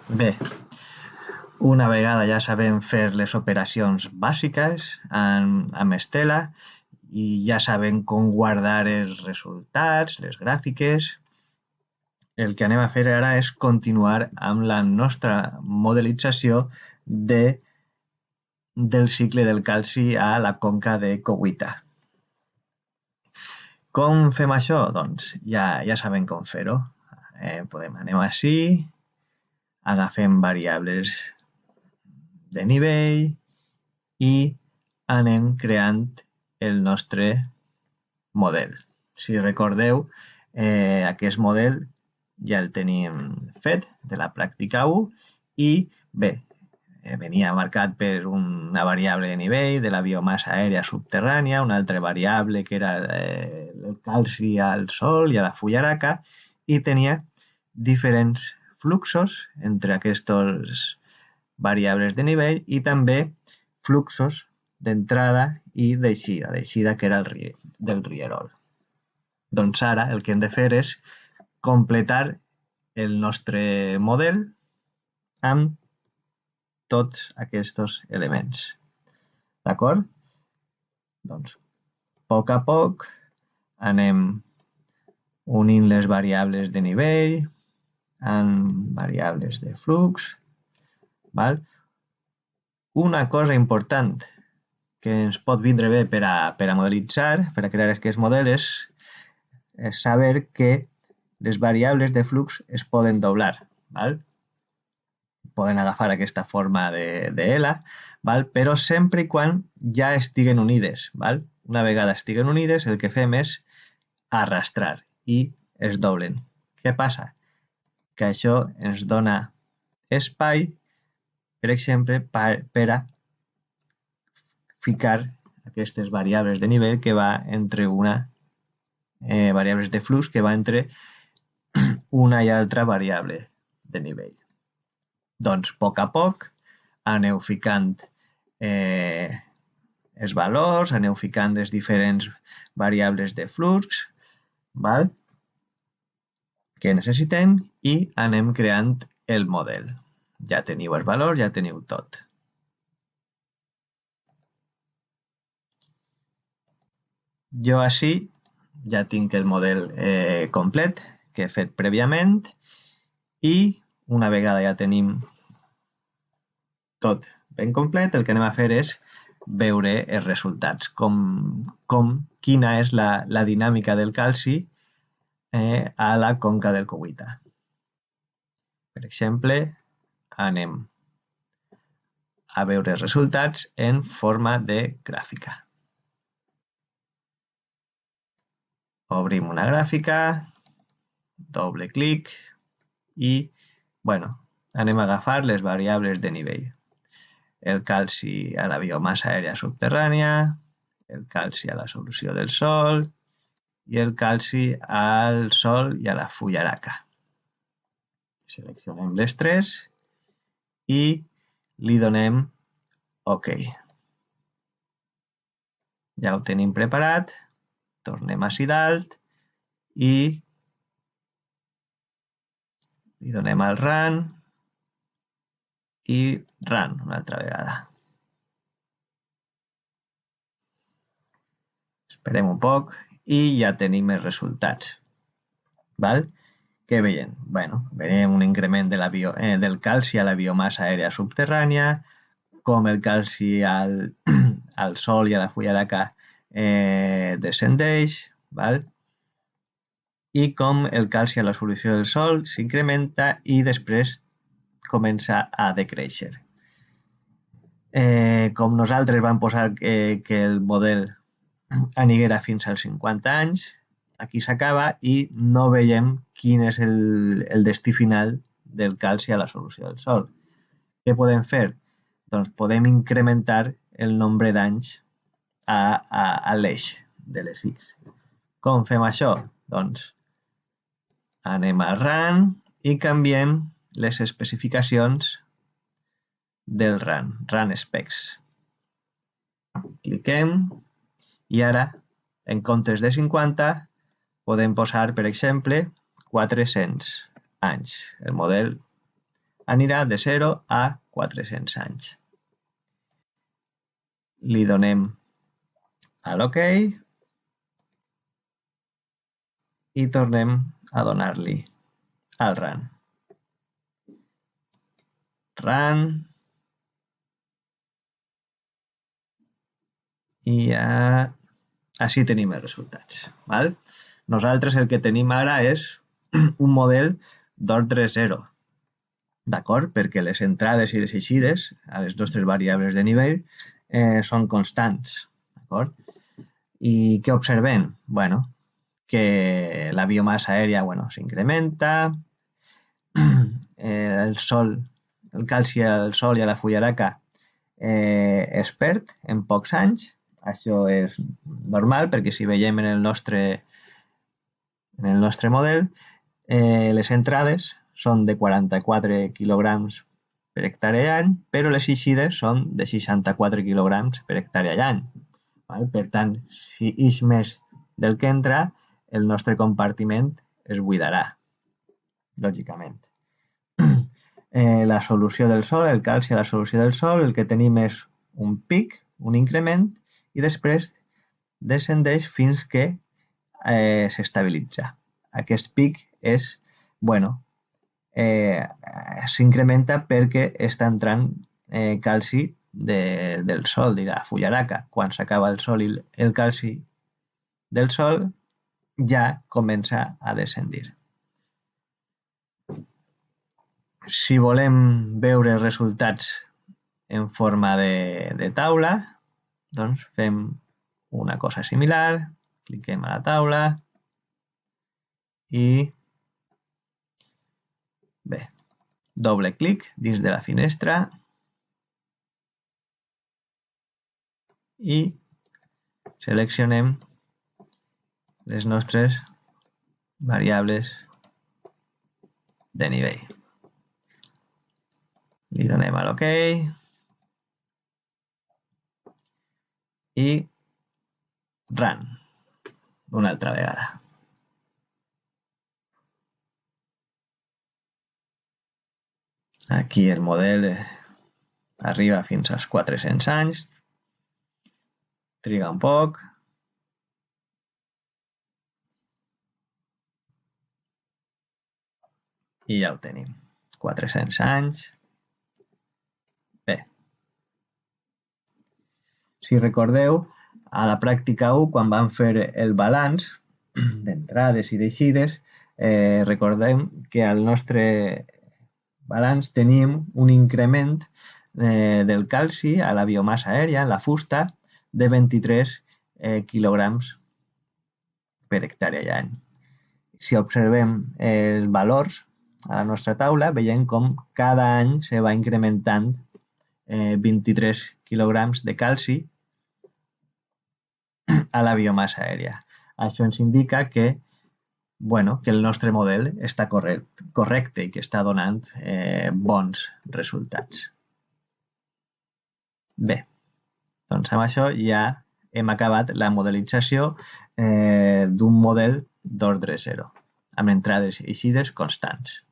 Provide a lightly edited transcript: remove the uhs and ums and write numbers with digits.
Bé, una vegada ja sabem fer les operacions bàsiques amb Stella i ja sabem com guardar els resultats, les gràfiques, el que anem a fer ara és continuar amb la nostra modelització del cicle del calci a la conca de Cowita. Com fem això? Doncs ja sabem com fer-ho. Anem ací, agafem variables de nivell i anem creant el nostre model. Si recordeu, aquest model ja el tenim fet de la pràctica 1 i bé, venia marcat per una variable de nivell de la biomassa aèria subterrània, una altra variable que era el calci al sol i a la fullaraca i tenia diferents fluxos entre aquestes variables de nivell i també fluxos d'entrada i d'eixida que era del rierol. Doncs ara el que hem de fer és completar el nostre model amb tots aquests elements. D'acord? Doncs, a poc anem unint les variables de nivell amb variables de flux. Val? Una cosa important que ens pot vindre bé per a modelitzar, per a crear aquests models, és saber que les variables de flux es poden doblar. Val? Poden agafar aquesta forma de L, val? Però sempre i quan ja estiguen unides. Val? Una vegada estiguen unides, el que fem és arrastrar i es doblen. Què passa? Que això ens dona espai, per exemple, per a ficar aquestes variables de nivell que va entre variables de flux que va entre una i altra variable de nivell. Doncs, a poc, aneu ficant els valors, aneu ficant les diferents variables de flux, val? Que necessitem i anem creant el model. Ja teniu els valors, ja teniu tot. Jo així ja tinc el model complet que he fet prèviament i una vegada ja tenim tot ben complet, el que anem a fer és veure els resultats, quina és la dinàmica del calci a la conca del Cowita. Per exemple, anem a veure els resultats en forma de gràfica. Obrim una gràfica, doble clic i, anem a agafar les variables de nivell. El calci a la biomassa aèria subterrània, el calci a la solució del sol i el calci al sol i a la fullaraca. Seleccionem les tres i li donem OK. Ja ho tenim preparat, tornem ací dalt i li donem al Run i Run una altra vegada. Esperem un poc i ja tenim els resultats. Val? Què veiem? Veiem un increment del calci a la biomassa aèria subterrània, com el calci al sol i a la fullaraca descendeix, val? I com el calci a la solució del sol s'incrementa i després comença a decréixer. Com nosaltres vam posar que el model aniguera fins als 50 anys, aquí s'acaba i no veiem quin és el destí final del calci a la solució del sol. Què podem fer? Doncs podem incrementar el nombre d'anys a l'eix de les X. Com fem això? Doncs anem a Run i canviem les especificacions del Run Specs. Cliquem i ara, en comptes de 50, podem posar, per exemple, 400 anys. El model anirà de 0 a 400 anys. Li donem a l'OK i tornem a donar-li al run. Run i així tenim els resultats. Val? Nosaltres el que tenim ara és un model d'ordre 0, d'acord? Perquè les entrades i les eixides a les nostres variables de nivell són constants, d'acord? I què observem? Bueno, que la biomassa aèria s'incrementa, el sol, el calci al sol i a la fullaraca es perd en pocs anys. Això és normal perquè si veiem en el nostre model, les entrades són de 44 quilograms per hectàrea any, però les eixides són de 64 quilograms per hectàrea any. Val? Per tant, si ix més del que entra, el nostre compartiment es buidarà, lògicament. La solució del sol, el calci a la solució del sol, el que tenim és un pic, un increment, i després descendeix fins que s'estabilitza. Aquest pic és, s'incrementa perquè està entrant calci del sol, de la fullaraca. Quan s'acaba el sol i el calci del sol, ja comença a descendir. Si volem veure resultats en forma de taula, doncs fem una cosa similar, cliquem a la taula i bé, doble clic dins de la finestra i seleccionem les nostres variables de nivell. Li donem a l'OK i run una altra vegada. Aquí el model arriba fins als 400 anys, triga un poc, i ja ho tenim. 400 anys. Bé. Si recordeu, a la pràctica 1, quan vam fer el balanç d'entrades i d'eixides, recordem que al nostre balanç teníem un increment del calci a la biomassa aèria, la fusta, de 23 quilograms per hectàrea i any. Si observem els valors a la nostra taula, veiem com cada any se va incrementant 23 quilograms de calci a la biomassa aèria. Això ens indica que el nostre model està correcte i que està donant bons resultats. Bé, doncs amb això ja hem acabat la modelització d'un model d'ordre 0, amb entrades i eixides constants.